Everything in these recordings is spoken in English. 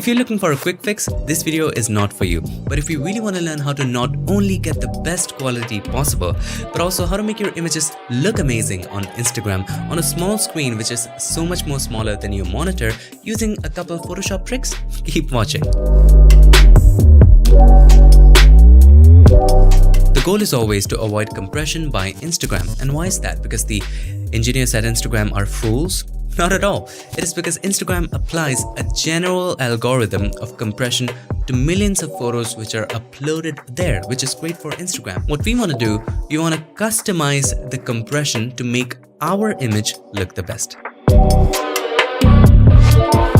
If you're looking for a quick fix, this video is not for you. But if you really want to learn how to not only get the best quality possible, but also how to make your images look amazing on Instagram on a small screen which is so much more smaller than your monitor using a couple of Photoshop tricks, keep watching. The goal is always to avoid compression by Instagram. And why is that? Because the engineers at Instagram are fools? Not at all. It is because Instagram applies a general algorithm of compression to millions of photos which are uploaded there, which is great for Instagram. What we want to do, we want to customize the compression to make our image look the best.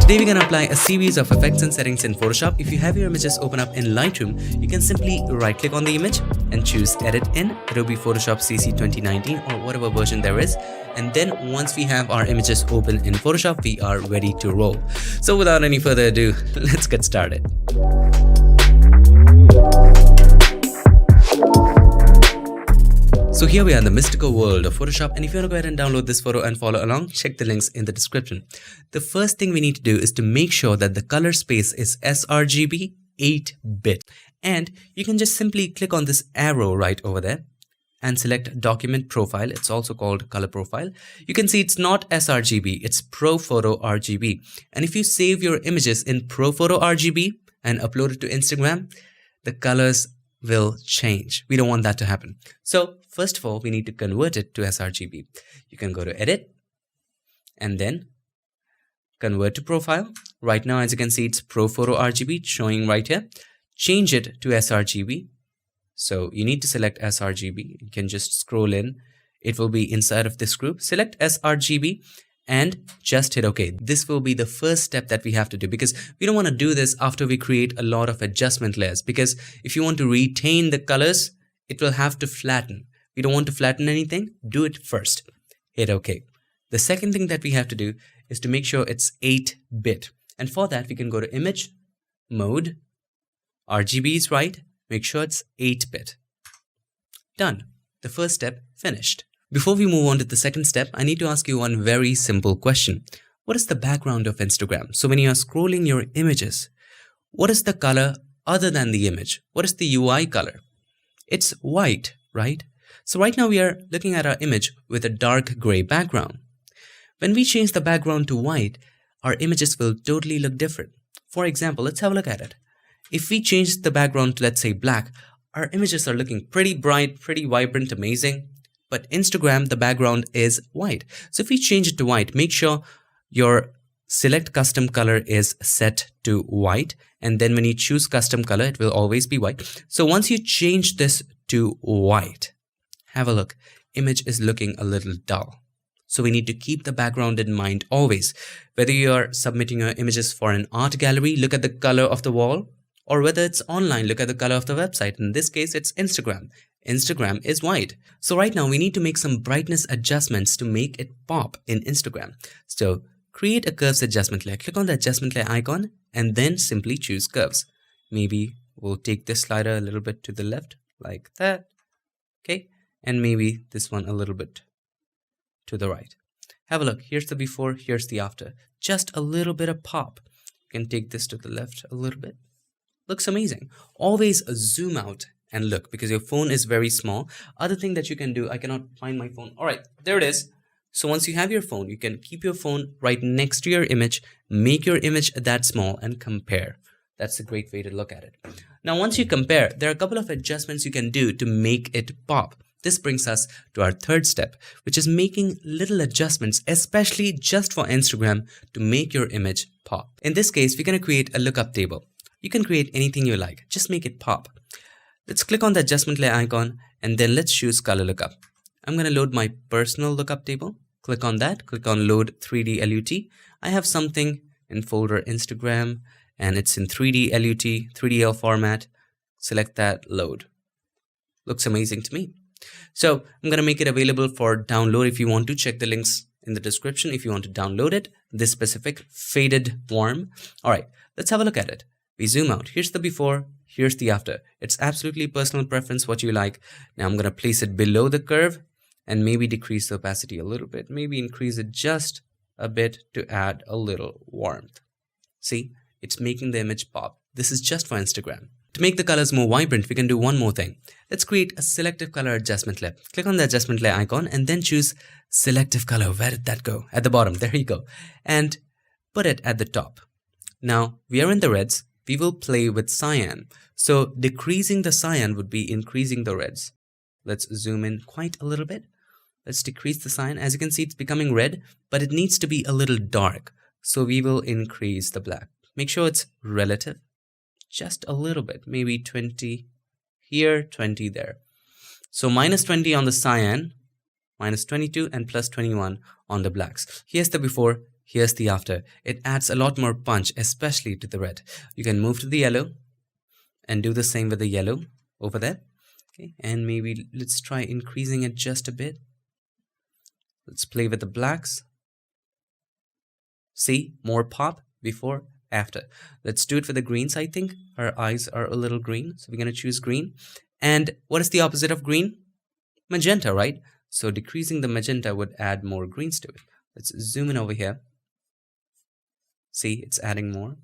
Today we're going to apply a series of effects and settings in Photoshop. If you have your images open up in Lightroom, you can simply right click on the image and choose Edit in Adobe Photoshop CC 2019 or whatever version there is. And then once we have our images open in Photoshop, we are ready to roll. So without any further ado, let's get started. So here we are in the mystical world of Photoshop, and if you want to go ahead and download this photo and follow along, check the links in the description. The first thing we need to do is to make sure that the color space is sRGB 8-bit. And you can just simply click on this arrow right over there and select Document Profile. It's also called Color Profile. You can see it's not sRGB, it's ProPhoto RGB. And if you save your images in ProPhoto RGB and upload it to Instagram, the colors will change. We don't want that to happen. So first of all, we need to convert it to sRGB. You can go to Edit and then Convert to Profile. Right now, as you can see, it's ProPhoto RGB showing right here. Change it to sRGB. So you need to select sRGB. You can just scroll in. It will be inside of this group. Select sRGB and just hit OK. This will be the first step that we have to do, because we don't want to do this after we create a lot of adjustment layers, because if you want to retain the colors, it will have to flatten. We don't want to flatten anything. Do it first. Hit OK. The second thing that we have to do is to make sure it's 8-bit. And for that, we can go to Image, Mode, RGB is right. Make sure it's 8-bit. Done. The first step finished. Before we move on to the second step, I need to ask you one very simple question. What is the background of Instagram? So when you are scrolling your images, what is the color other than the image? What is the UI color? It's white, right? So right now we are looking at our image with a dark gray background. When we change the background to white, our images will totally look different. For example, let's have a look at it. If we change the background to, let's say, black, our images are looking pretty bright, pretty vibrant, amazing. But Instagram, the background is white. So if we change it to white, make sure your select custom color is set to white. And then when you choose custom color, it will always be white. So once you change this to white, have a look. Image is looking a little dull. So we need to keep the background in mind always. Whether you are submitting your images for an art gallery, look at the color of the wall. Or whether it's online, look at the color of the website. In this case, it's Instagram. Instagram is white. So right now we need to make some brightness adjustments to make it pop in Instagram. So create a curves adjustment layer. Click on the adjustment layer icon and then simply choose curves. Maybe we'll take this slider a little bit to the left like that. Okay. And maybe this one a little bit to the right. Have a look. Here's the before, here's the after. Just a little bit of pop. You can take this to the left a little bit. Looks amazing. Always zoom out and look, because your phone is very small. Other thing that you can do, I cannot find my phone. All right, there it is. So once you have your phone, you can keep your phone right next to your image, make your image that small and compare. That's a great way to look at it. Now, once you compare, there are a couple of adjustments you can do to make it pop. This brings us to our third step, which is making little adjustments, especially just for Instagram, to make your image pop. In this case, we're going to create a lookup table. You can create anything you like, just make it pop. Let's click on the adjustment layer icon and then let's choose color lookup. I'm going to load my personal lookup table. Click on that, click on load 3D LUT. I have something in folder Instagram and it's in 3D LUT, 3DL format. Select that, load. Looks amazing to me. So I'm going to make it available for download. If you want to, check the links in the description if you want to download it, this specific faded warm. All right, let's have a look at it. We zoom out. Here's the before, here's the after. It's absolutely personal preference, what you like. Now I'm going to place it below the curve and maybe decrease the opacity a little bit. Maybe increase it just a bit to add a little warmth. See, It's making the image pop. This is just for Instagram. To make the colors more vibrant, we can do one more thing. Let's create a selective color adjustment layer. Click on the adjustment layer icon and then choose selective color. Where did that go? At the bottom. There you go. And put it at the top. Now we are in the reds. We will play with cyan. So decreasing the cyan would be increasing the reds. Let's zoom in quite a little bit. Let's decrease the cyan. As you can see, it's becoming red, but it needs to be a little dark. So we will increase the black. Make sure it's relative. Just a little bit, maybe 20 here, 20 there. So minus 20 on the cyan, minus 22 and plus 21 on the blacks. Here's the before, here's the after. It adds a lot more punch, especially to the red. You can move to the yellow and do the same with the yellow over there. Okay, and maybe let's try increasing it just a bit. Let's play with the blacks. See, more pop before, after. Let's do it for the greens. I think our eyes are a little green, so we're going to choose green. And what is the opposite of green? Magenta, right? So decreasing the magenta would add more greens to it. Let's zoom in over here. See, it's adding more.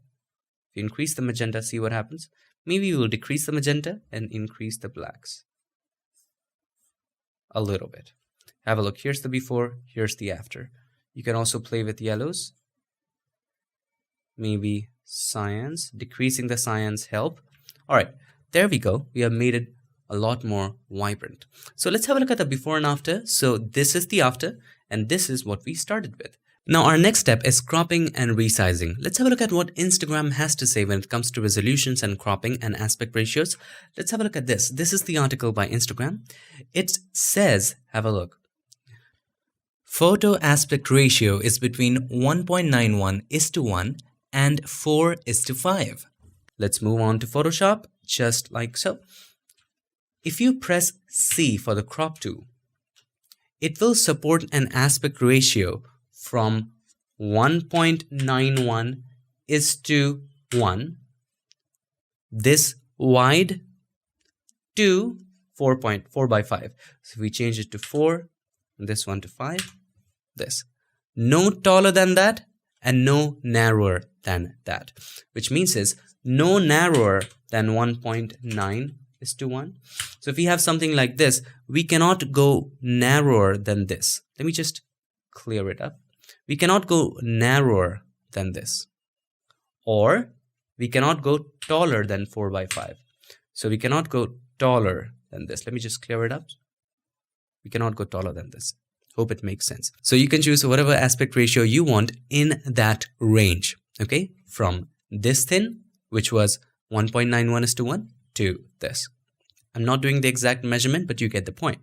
If you increase the magenta, see what happens. Maybe we will decrease the magenta and increase the blacks a little bit. Have a look. Here's the before, here's the after. You can also play with yellows. Maybe cyans. Decreasing the cyans help. All right, there we go. We have made it a lot more vibrant. So let's have a look at the before and after. So this is the after, and this is what we started with. Now our next step is cropping and resizing. Let's have a look at what Instagram has to say when it comes to resolutions and cropping and aspect ratios. Let's have a look at this. This is the article by Instagram. It says, have a look. Photo aspect ratio is between 1.91:1 and 4:5. Let's move on to Photoshop, just like so. If you press C for the crop tool, it will support an aspect ratio from 1.91:1, this wide, to 4.4:5. So if we change it to 4, this one to 5, this. No taller than that and no narrower than that, which means is no narrower than 1.9:1. So if we have something like this, we cannot go narrower than this. Let me just clear it up. We cannot go narrower than this, or we cannot go taller than 4:5. So we cannot go taller than this. Let me just clear it up. We cannot go taller than this. Hope it makes sense. So you can choose whatever aspect ratio you want in that range. Okay, from this thin, which was 1.91:1, to this. I'm not doing the exact measurement, but you get the point.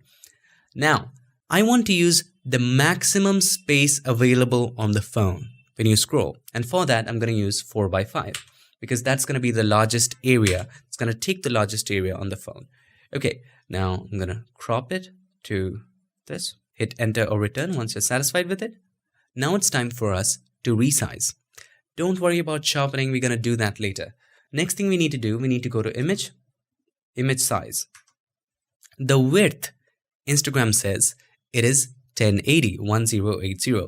Now, I want to use the maximum space available on the phone when you scroll. And for that, I'm going to use 4:5 because that's going to be the largest area. It's going to take the largest area on the phone. Okay, now I'm going to crop it to this. Hit enter or return once you're satisfied with it. Now it's time for us to resize. Don't worry about sharpening. We're going to do that later. Next thing we need to do, we need to go to image, image size. The width, Instagram says it is 1080.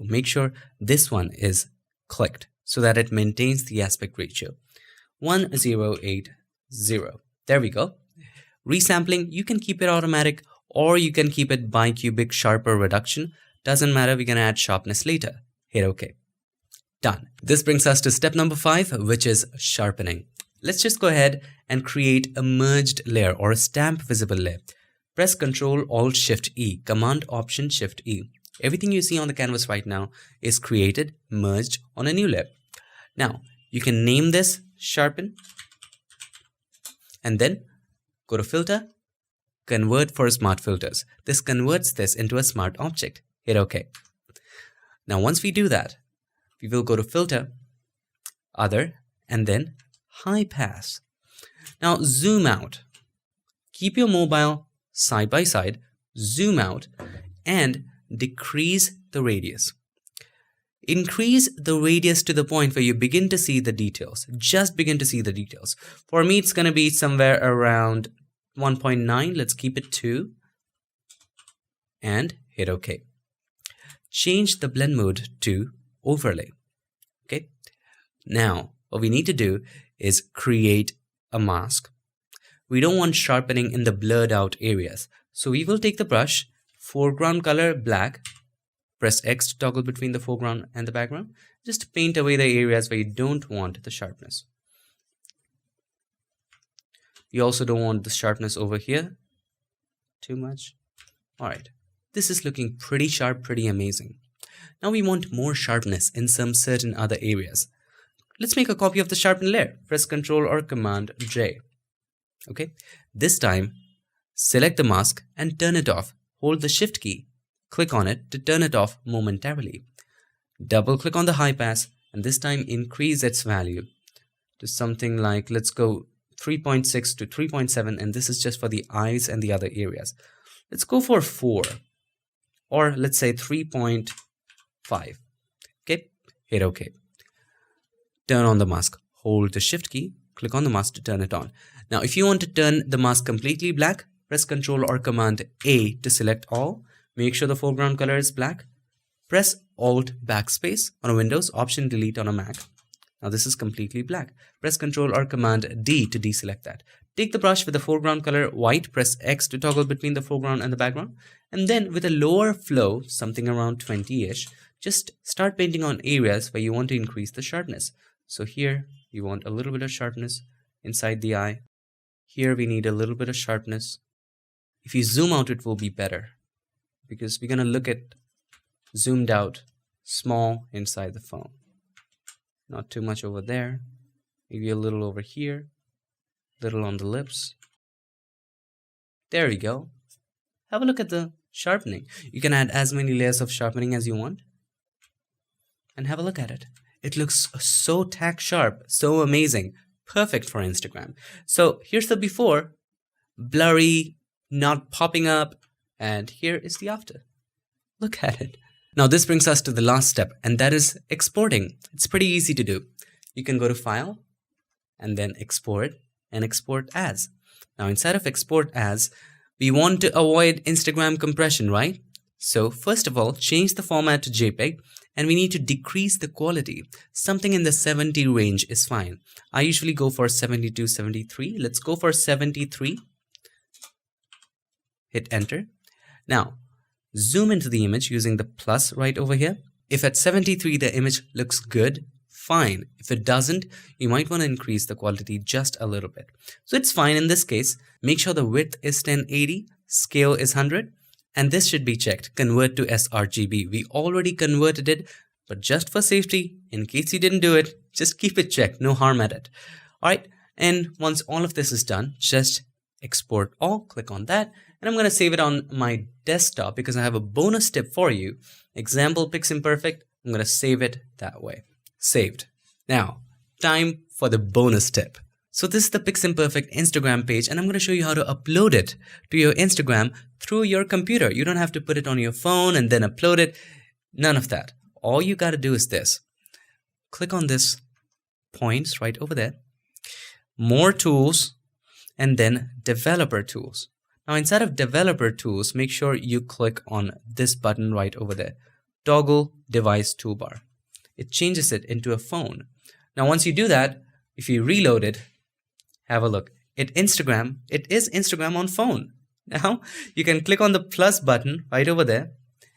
Make sure this one is clicked so that it maintains the aspect ratio. 1080. There we go. Resampling, you can keep it automatic or you can keep it bicubic sharper reduction. Doesn't matter, we're going to add sharpness later. Hit OK. Done. This brings us to step number 5, which is sharpening. Let's just go ahead and create a merged layer or a stamp visible layer. Press Ctrl-Alt-Shift-E, Command-Option-Shift-E. Everything you see on the canvas right now is created, merged on a new layer. Now, you can name this Sharpen and then go to Filter, Convert for Smart Filters. This converts this into a smart object. Hit OK. Now, once we do that, we will go to Filter, Other, and then High Pass. Now, zoom out. Keep your mobile side by side, zoom out, and decrease the radius. Increase the radius to the point where you begin to see the details. Just begin to see the details. For me, it's going to be somewhere around 1.9. Let's keep it 2. And hit OK. Change the blend mode to overlay. Okay. Now, what we need to do is create a mask. We don't want sharpening in the blurred out areas. So we will take the brush, foreground color black, press X to toggle between the foreground and the background. Just paint away the areas where you don't want the sharpness. You also don't want the sharpness over here too much. All right, this is looking pretty sharp, pretty amazing. Now we want more sharpness in some certain other areas. Let's make a copy of the sharpen layer. Press Ctrl or Command J. Okay, this time select the mask and turn it off. Hold the Shift key, click on it to turn it off momentarily. Double click on the high pass and this time increase its value to something like, let's go 3.6 to 3.7, and this is just for the eyes and the other areas. Let's go for 4 or let's say 3.5. Okay, hit OK. Turn on the mask. Hold the Shift key, click on the mask to turn it on. Now if you want to turn the mask completely black, press Ctrl or Command A to select all. Make sure the foreground color is black. Press Alt Backspace on a Windows, Option Delete on a Mac. Now this is completely black. Press Ctrl or Command D to deselect that. Take the brush with the foreground color white, press X to toggle between the foreground and the background. And then with a lower flow, something around 20-ish, just start painting on areas where you want to increase the sharpness. So here you want a little bit of sharpness inside the eye. Here we need a little bit of sharpness. If you zoom out, it will be better because we're going to look at zoomed out, small inside the phone. Not too much over there. Maybe a little over here. Little on the lips. There we go. Have a look at the sharpening. You can add as many layers of sharpening as you want. And have a look at it. It looks so tack sharp, so amazing. Perfect for Instagram. So here's the before. Blurry, not popping up. And here is the after. Look at it. Now this brings us to the last step, and that is exporting. It's pretty easy to do. You can go to File and then Export and Export As. Now inside of Export As, we want to avoid Instagram compression, right? So first of all, change the format to JPEG and we need to decrease the quality. Something in the 70 range is fine. I usually go for 72, 73. Let's go for 73. Hit enter. Now, zoom into the image using the plus right over here. If at 73 the image looks good, fine. If it doesn't, you might want to increase the quality just a little bit. So it's fine in this case. Make sure the width is 1080, scale is 100, and this should be checked. Convert to sRGB. We already converted it, but just for safety, in case you didn't do it, just keep it checked. No harm at it. All right. And once all of this is done, just export all, click on that. And I'm going to save it on my desktop because I have a bonus tip for you. Example Piximperfect. I'm going to save it that way. Saved. Now, time for the bonus tip. So this is the Piximperfect Instagram page, and I'm going to show you how to upload it to your Instagram through your computer. You don't have to put it on your phone and then upload it. None of that. All you got to do is this. Click on this points right over there. More tools, and then developer tools. Now inside of developer tools, make sure you click on this button right over there. Toggle device toolbar. It changes it into a phone. Now once you do that, if you reload it, have a look. It is Instagram on phone. Now you can click on the plus button right over there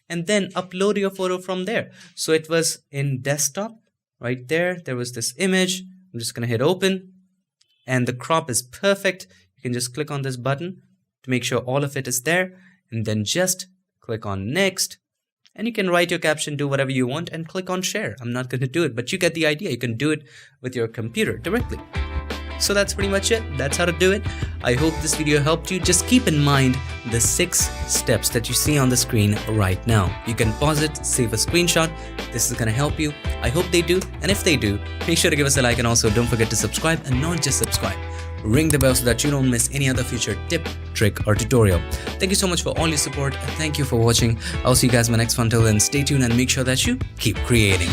and then upload your photo from there. So it was in desktop right there. There was this image. I'm just going to hit open and the crop is perfect. You can just click on this button to make sure all of it is there and then just click on next. And you can write your caption, do whatever you want, and click on share. I'm not going to do it, but you get the idea. You can do it with your computer directly. So that's pretty much it. That's how to do it. I hope this video helped you. Just keep in mind the 6 steps that you see on the screen right now. You can pause it, save a screenshot. This is going to help you. I hope they do. And if they do, make sure to give us a like, and also don't forget to subscribe, and not just subscribe. Ring the bell so that you don't miss any other future tip, trick, or tutorial. Thank you so much for all your support, and thank you for watching. I'll see you guys in my next one. Till then, stay tuned and make sure that you keep creating.